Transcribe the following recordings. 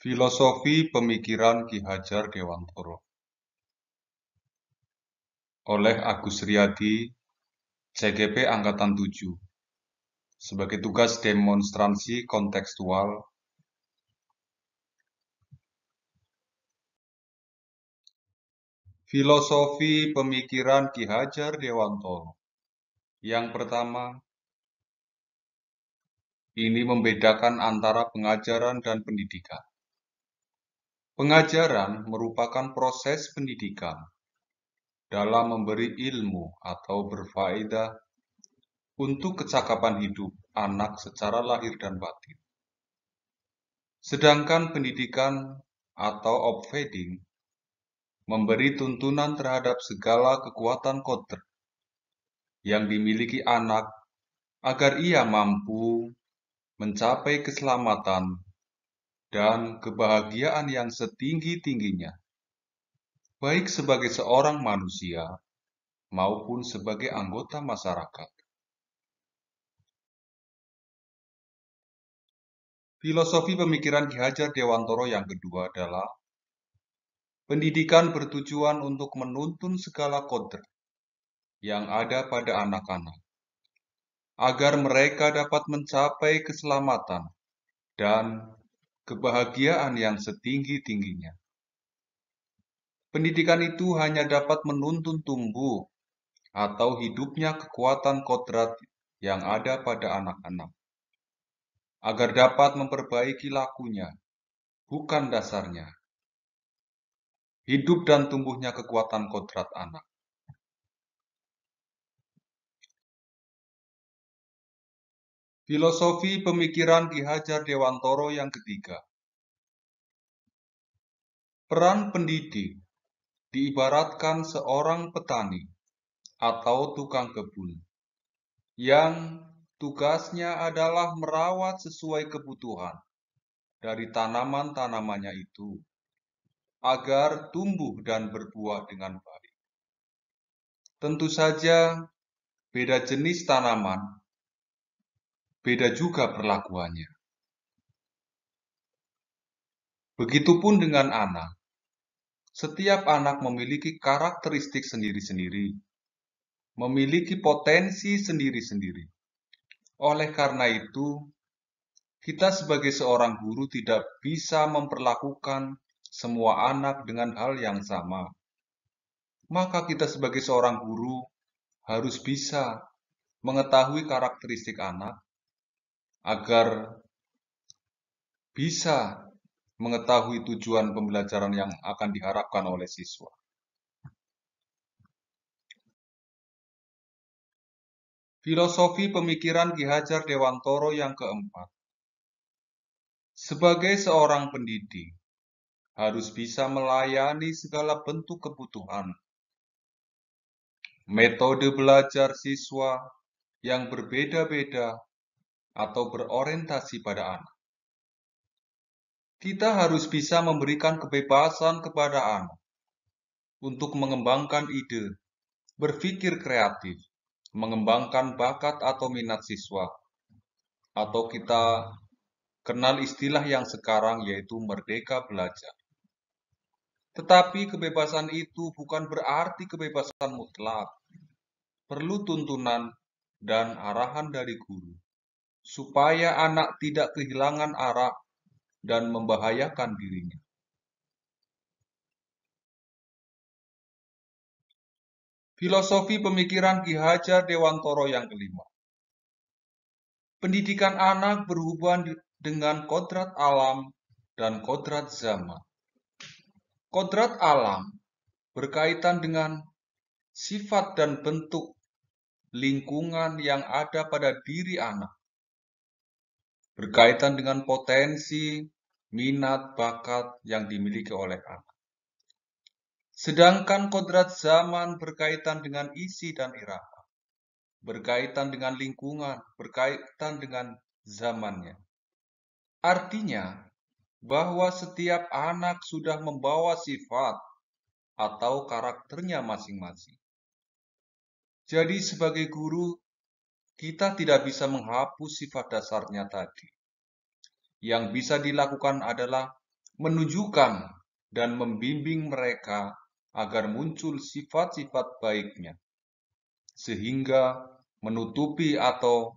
Filosofi Pemikiran Ki Hajar Dewantoro oleh Agus Riyadi, CGP Angkatan 7, sebagai tugas demonstrasi kontekstual. Filosofi Pemikiran Ki Hajar Dewantoro. Yang pertama, ini membedakan antara pengajaran dan pendidikan. Pengajaran merupakan proses pendidikan dalam memberi ilmu atau berfaedah untuk kecakapan hidup anak secara lahir dan batin. Sedangkan pendidikan atau opfeding memberi tuntunan terhadap segala kekuatan kodrat yang dimiliki anak agar ia mampu mencapai keselamatan dan kebahagiaan yang setinggi-tingginya, baik sebagai seorang manusia maupun sebagai anggota masyarakat. Filosofi pemikiran Ki Hajar Dewantoro yang kedua adalah pendidikan bertujuan untuk menuntun segala kodrat yang ada pada anak-anak, agar mereka dapat mencapai keselamatan dan kebahagiaan yang setinggi-tingginya. Pendidikan itu hanya dapat menuntun tumbuh atau hidupnya kekuatan kodrat yang ada pada anak-anak, agar dapat memperbaiki lakunya, bukan dasarnya. Hidup dan tumbuhnya kekuatan kodrat anak. Filosofi pemikiran Ki Hajar Dewantoro yang ketiga. Peran pendidik diibaratkan seorang petani atau tukang kebun yang tugasnya adalah merawat sesuai kebutuhan dari tanaman-tanamannya itu agar tumbuh dan berbuah dengan baik. Tentu saja beda jenis tanaman, beda juga perlakuannya. Begitupun dengan anak. Setiap anak memiliki karakteristik sendiri-sendiri, memiliki potensi sendiri-sendiri. Oleh karena itu, kita sebagai seorang guru tidak bisa memperlakukan semua anak dengan hal yang sama. Maka kita sebagai seorang guru harus bisa mengetahui karakteristik anak agar bisa mengetahui tujuan pembelajaran yang akan diharapkan oleh siswa. Filosofi pemikiran Ki Hajar Dewantoro yang keempat. Sebagai seorang pendidik, harus bisa melayani segala bentuk kebutuhan. Metode belajar siswa yang berbeda-beda atau berorientasi pada anak. Kita harus bisa memberikan kebebasan kepada anak untuk mengembangkan ide, berpikir kreatif, mengembangkan bakat atau minat siswa, atau kita kenal istilah yang sekarang yaitu merdeka belajar. Tetapi kebebasan itu bukan berarti kebebasan mutlak. Perlu tuntunan dan arahan dari guru, supaya anak tidak kehilangan arah dan membahayakan dirinya. Filosofi pemikiran Ki Hajar Dewantoro yang kelima. Pendidikan anak berhubungan dengan kodrat alam dan kodrat zaman. Kodrat alam berkaitan dengan sifat dan bentuk lingkungan yang ada pada diri anak. Berkaitan dengan potensi, minat, bakat yang dimiliki oleh anak. Sedangkan kodrat zaman berkaitan dengan isi dan irama. Berkaitan dengan lingkungan, berkaitan dengan zamannya. Artinya, bahwa setiap anak sudah membawa sifat atau karakternya masing-masing. Jadi sebagai guru, kita tidak bisa menghapus sifat dasarnya tadi. Yang bisa dilakukan adalah menunjukkan dan membimbing mereka agar muncul sifat-sifat baiknya, sehingga menutupi atau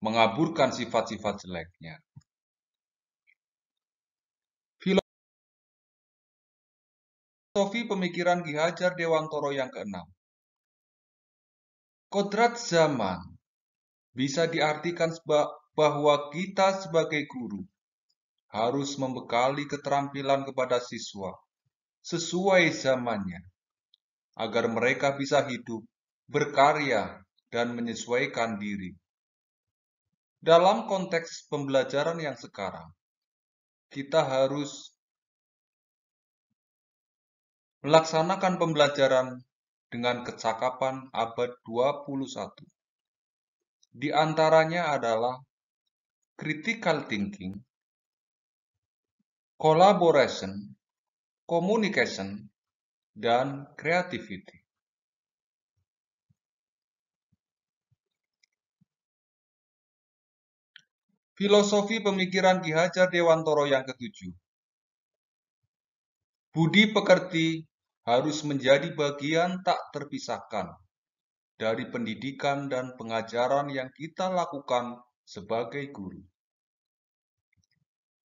mengaburkan sifat-sifat jeleknya. Filosofi pemikiran Ki Hajar Dewantoro yang keenam. Kodrat zaman bisa diartikan bahwa kita sebagai guru harus membekali keterampilan kepada siswa sesuai zamannya, agar mereka bisa hidup, berkarya, dan menyesuaikan diri. Dalam konteks pembelajaran yang sekarang, kita harus melaksanakan pembelajaran dengan kecakapan abad 21. Di antaranya adalah critical thinking, collaboration, communication, dan creativity. Filosofi pemikiran Ki Hajar Dewantoro yang ketujuh. Budi pekerti harus menjadi bagian tak terpisahkan dari pendidikan dan pengajaran yang kita lakukan sebagai guru.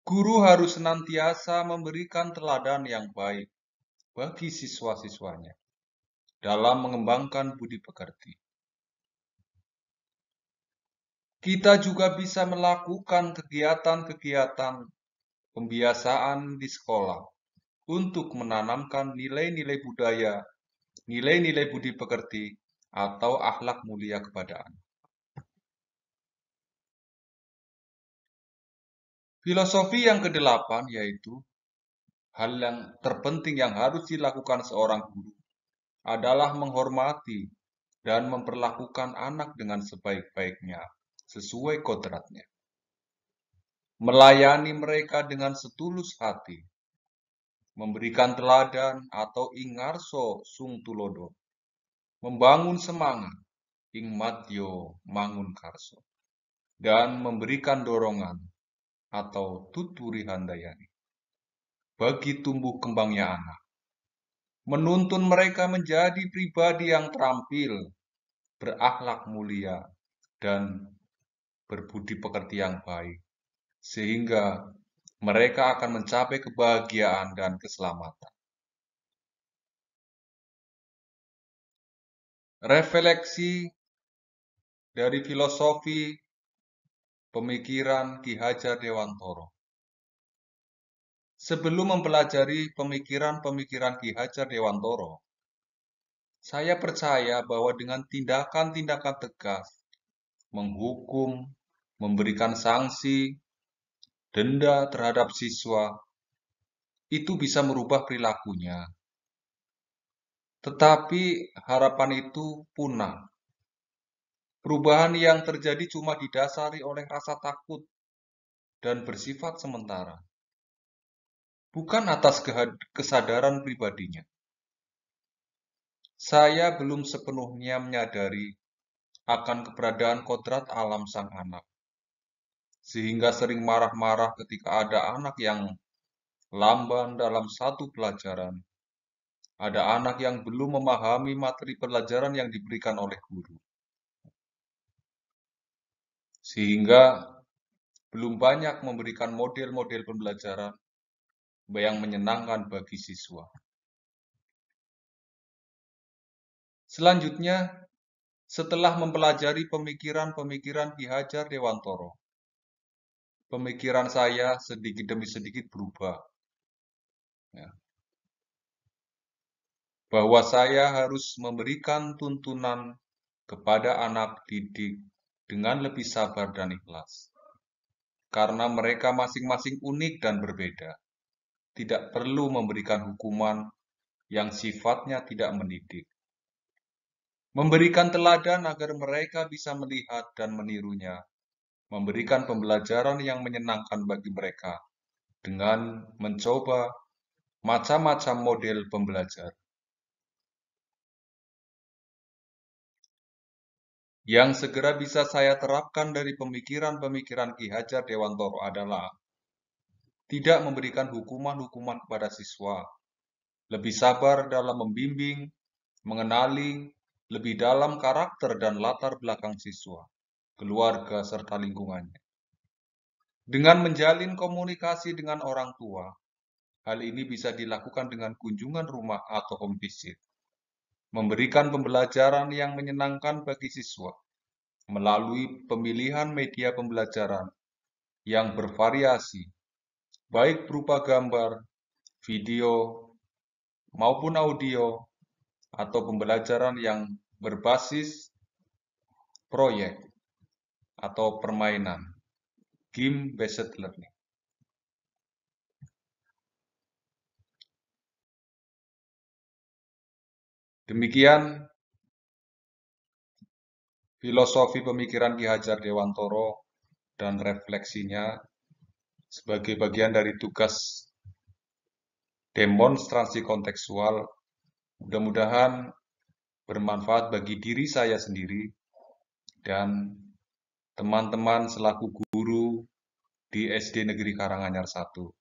Guru harus senantiasa memberikan teladan yang baik bagi siswa-siswanya dalam mengembangkan budi pekerti. Kita juga bisa melakukan kegiatan-kegiatan pembiasaan di sekolah untuk menanamkan nilai-nilai budaya, nilai-nilai budi pekerti, atau akhlak mulia kepada anak. Filosofi yang kedelapan yaitu hal yang terpenting yang harus dilakukan seorang guru adalah menghormati dan memperlakukan anak dengan sebaik-baiknya sesuai kodratnya. Melayani mereka dengan setulus hati, memberikan teladan atau ingarso sung tulodo, membangun semangat, ing madyo mangun karso, dan memberikan dorongan atau tuturi handayani bagi tumbuh kembangnya anak. Menuntun mereka menjadi pribadi yang terampil, berakhlak mulia, dan berbudi pekerti yang baik, sehingga mereka akan mencapai kebahagiaan dan keselamatan. Refleksi dari filosofi pemikiran Ki Hajar Dewantoro. Sebelum mempelajari pemikiran-pemikiran Ki Hajar Dewantoro, saya percaya bahwa dengan tindakan-tindakan tegas, menghukum, memberikan sanksi, denda terhadap siswa, itu bisa merubah perilakunya. Tetapi harapan itu punah. Perubahan yang terjadi cuma didasari oleh rasa takut dan bersifat sementara, bukan atas kesadaran pribadinya. Saya belum sepenuhnya menyadari akan keberadaan kodrat alam sang anak, sehingga sering marah-marah ketika ada anak yang lamban dalam satu pelajaran. Ada anak yang belum memahami materi pelajaran yang diberikan oleh guru, sehingga belum banyak memberikan model-model pembelajaran yang menyenangkan bagi siswa. Selanjutnya, setelah mempelajari pemikiran-pemikiran Ki Hajar Dewantoro, pemikiran saya sedikit demi sedikit berubah. Ya. Bahwa saya harus memberikan tuntunan kepada anak didik dengan lebih sabar dan ikhlas. Karena mereka masing-masing unik dan berbeda. Tidak perlu memberikan hukuman yang sifatnya tidak mendidik. Memberikan teladan agar mereka bisa melihat dan menirunya. Memberikan pembelajaran yang menyenangkan bagi mereka dengan mencoba macam-macam model pembelajaran. Yang segera bisa saya terapkan dari pemikiran-pemikiran Ki Hajar Dewantoro adalah tidak memberikan hukuman-hukuman kepada siswa, lebih sabar dalam membimbing, mengenali lebih dalam karakter dan latar belakang siswa, keluarga, serta lingkungannya. Dengan menjalin komunikasi dengan orang tua, hal ini bisa dilakukan dengan kunjungan rumah atau home visit, memberikan pembelajaran yang menyenangkan bagi siswa, melalui pemilihan media pembelajaran yang bervariasi, baik berupa gambar, video, maupun audio, atau pembelajaran yang berbasis proyek atau permainan, game-based learning. Demikian filosofi pemikiran Ki Hajar Dewantoro dan refleksinya sebagai bagian dari tugas demonstrasi kontekstual. Mudah-mudahan bermanfaat bagi diri saya sendiri dan teman-teman selaku guru di SD Negeri Karanganyar 1.